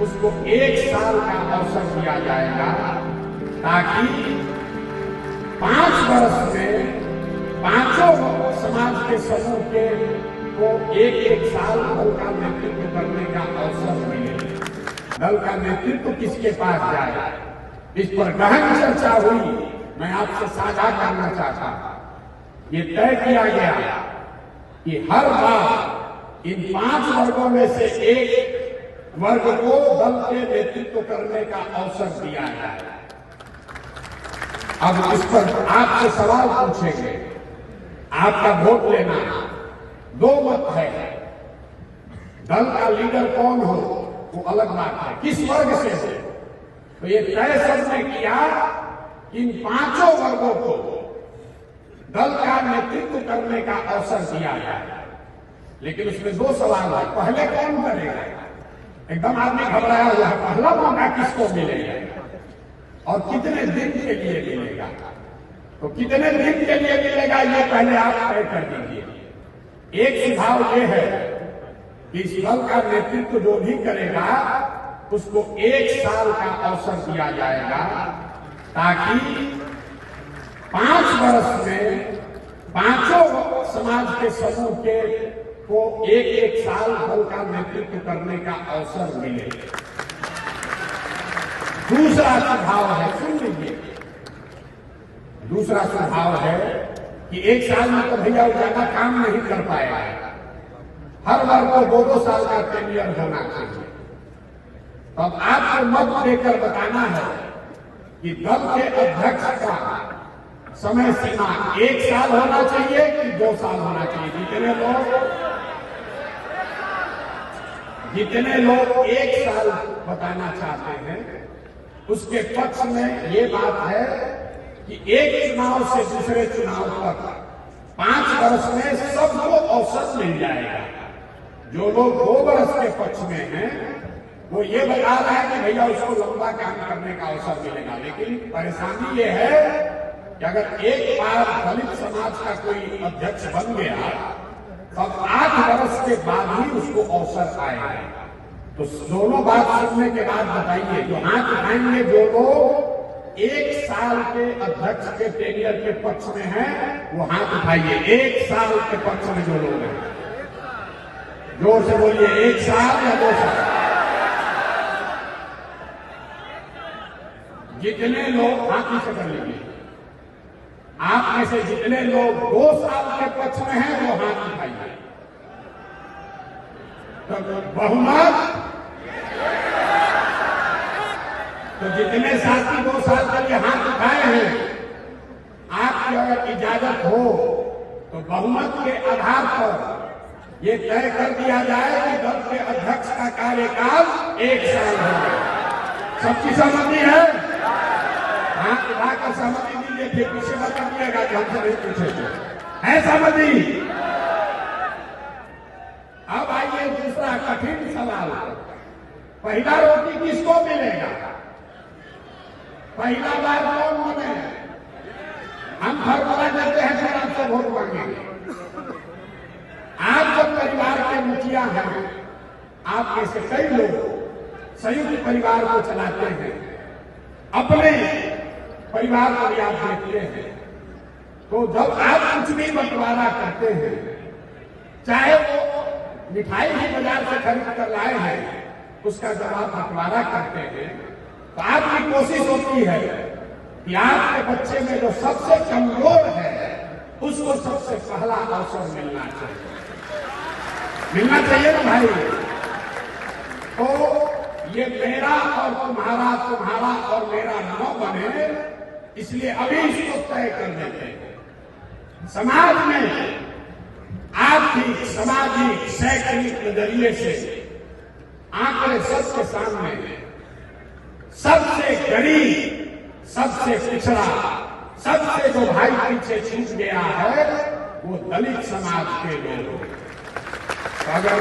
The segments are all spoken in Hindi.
उसको 1 साल का अवसर दिया जाएगा ताकि 5 वर्ष में पांचों समाज के समूह के को एक साल दल का नेतृत्व करने का अवसर मिले। दल का नेतृत्व किसके पास जाए, इस पर गहन चर्चा हुई। मैं आपसे साझा करना चाहता हूं, ये तय किया गया कि हर बार इन 5 वर्गों में से एक वर्ग को दल के नेतृत्व करने का अवसर दिया जाए। अब इस पर आपसे सवाल पूछेंगे, आपका वोट लेना। 2 मत है, दल का लीडर कौन हो वो अलग बात है, किस वर्ग से हो। तो ये तय सबने किया कि इन 5 वर्गों को दल का नेतृत्व करने का अवसर दिया जाए। लेकिन उसमें 2 सवाल है। पहले कौन करेगा? एकदम आदमी घबराया हुआ है, पहला मौका किसको मिलेगा और कितने दिन के लिए मिलेगा? तो कितने दिन के लिए मिलेगा ये पहले आप तय कर दीजिए। एक सुझाव ये है कि इस दल का नेतृत्व जो भी करेगा उसको 1 साल का अवसर दिया जाएगा ताकि 5 वर्ष में पांचों समाज के समूह के को एक साल दल का नेतृत्व करने का अवसर मिले। दूसरा सुझाव है, सुन लीजिए, दूसरा सुझाव है कि 1 साल में तो भैया ज्यादा काम नहीं कर पाएगा, हर वर्ग को 2-2 साल का टेन्योर होना चाहिए। अब आपको मत देकर बताना है कि दल के अध्यक्ष का समय सीमा 1 साल होना चाहिए कि 2 साल होना चाहिए। जितने लोग 1 साल बताना चाहते हैं उसके पक्ष में ये बात है कि एक चुनाव से दूसरे चुनाव तक 5 वर्ष में सबको अवसर मिल जाएगा। जो लोग 2 वर्ष के पक्ष में हैं वो ये बता रहा है कि भैया उसको लंबा काम करने का अवसर मिलेगा। लेकिन परेशानी ये है कि अगर एक बार दलित समाज का कोई अध्यक्ष बन गया तब 8 वर्ष के बाद ही उसको अवसर आएगा। तो दोनों बात सुनने के बाद बताइए, जो हाथ उठाएंगे जो लोग 1 साल के अध्यक्ष के टेन्योर के पक्ष में हैं वो हाथ उठाइए। 1 साल के पक्ष में जो लोग हैं जोर से बोलिए, 1 साल या 2 साल। जितने लोग हाथ नीचे कर लीजिए, आप में से जितने लोग 2 साल के पक्ष में हैं वो हाथ उठाइए। तो बहुमत, तो जितने साथी 2 साल के लिए हाथ उठाए हैं, आपकी अगर इजाजत हो तो बहुमत के आधार पर ये तय कर दिया जाए कि दल के अध्यक्ष का कार्यकाल 1 साल होगा। सबकी सहमति है? हाथ उठाकर सहमति दीजिए, फिर पीछे मत करिएगा कि हमसे नहीं पूछेंगे। है सहमति? अब आइए दूसरा कठिन सवाल, पहला रोटी किसको मिलेगा? पहला बार कौन बने? हम फॉर्मूला देते हैं फिर आपसे वोट मांगेंगे। आप जब परिवार के मुखिया हैं, आप में से कई लोग संयुक्त परिवार को चलाते हैं, अपने परिवार को भी आप देखते हैं, तो जब आप कुछ भी बंटवारा करते हैं, चाहे वो मिठाई भी बाजार से खरीद कर लाए हैं, उसका जब आप बंटवारा करते हैं तो आपकी कोशिश होती है कि आपके बच्चे में जो सबसे कमजोर है उसको सबसे पहला अवसर मिलना चाहिए। मिलना चाहिए ना भाई? तो ये मेरा और तुम्हारा, तुम्हारा और मेरा न बने, इसलिए अभी इसको तय कर देते हैं। समाज में आर्थिक, सामाजिक, शैक्षणिक नजरिए से आंकड़े सबके सामने सबसे गरीब, सबसे पिछड़ा, सबसे जो भाई पीछे छूट गया है वो दलित समाज के लोग। अगर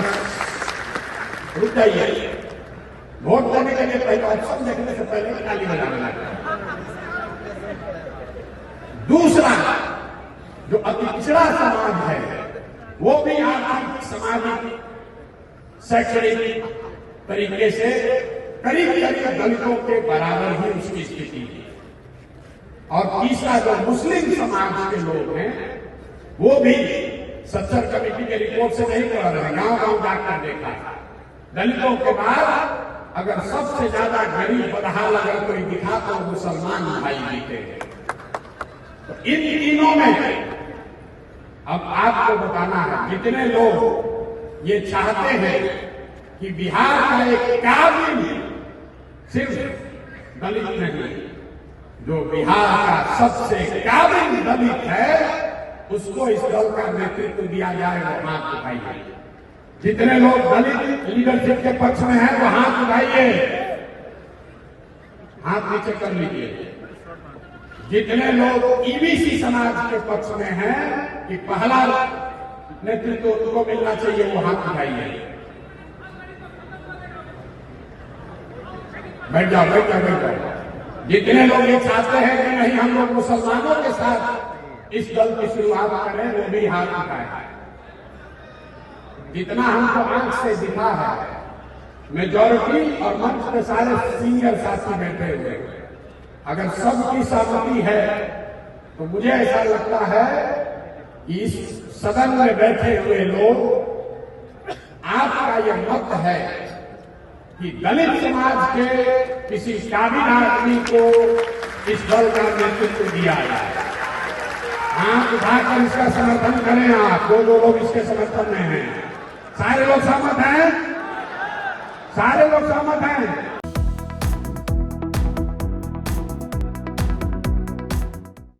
रुक जाइए, वोट देने के लिए पहले ऑप्शन देखने से पहले ताली बजाना लगता। दूसरा, जो अति पिछड़ा समाज है वो भी आर्थिक, सामाजिक, शैक्षणिक तरीके से करीब करीब दलितों के बराबर ही उसकी स्थिति है। और तीसरा जो मुस्लिम समाज के लोग हैं वो भी सत्तर कमेटी के रिपोर्ट से नहीं पढ़ रहे, गांव गांव जाकर देखा, दलितों के बाद अगर सबसे ज्यादा गरीब बदहाल अगर कोई दिखा तो मुसलमान भाई दिखे हैं। तो इन तीनों में अब आपको बताना है, जितने लोग ये चाहते हैं कि बिहार का एक काबिल सिर्फ दलित नहीं, जो बिहार का सबसे काबिल दलित है उसको इस दल का नेतृत्व दिया जाए, वो हाथ उठाइए। जितने लोग दलित लीडरशिप के पक्ष में हैं वो हाथ उठाइए, हाथ नीचे कर लीजिए। जितने लोग ईबीसी समाज के पक्ष में हैं कि पहला नेतृत्व उनको मिलना चाहिए, वो हाथ उठाइए। बैठ जाओ, बैठ जाओ, बैठ जाओ। जितने लोग ये चाहते हैं कि नहीं हम लोग मुसलमानों के साथ इस दल की शुरुआत करें, वो भी हाथ उठाए। जितना हमको आंख से दिखा है, मेजॉरिटी और मंच पे सारे सीनियर साथी बैठे हुए, अगर सबकी सहमति है तो मुझे ऐसा लगता है कि इस सदन में बैठे हुए लोग, आपका यह मत है कि दलित समाज के किसी काबिल आदमी को इस दल का नेतृत्व दिया जाए। हाथ उठाकर इसका समर्थन करें। आप दो लोग इसके समर्थन में हैं। सारे लोग सहमत हैं? सारे लोग सहमत हैं?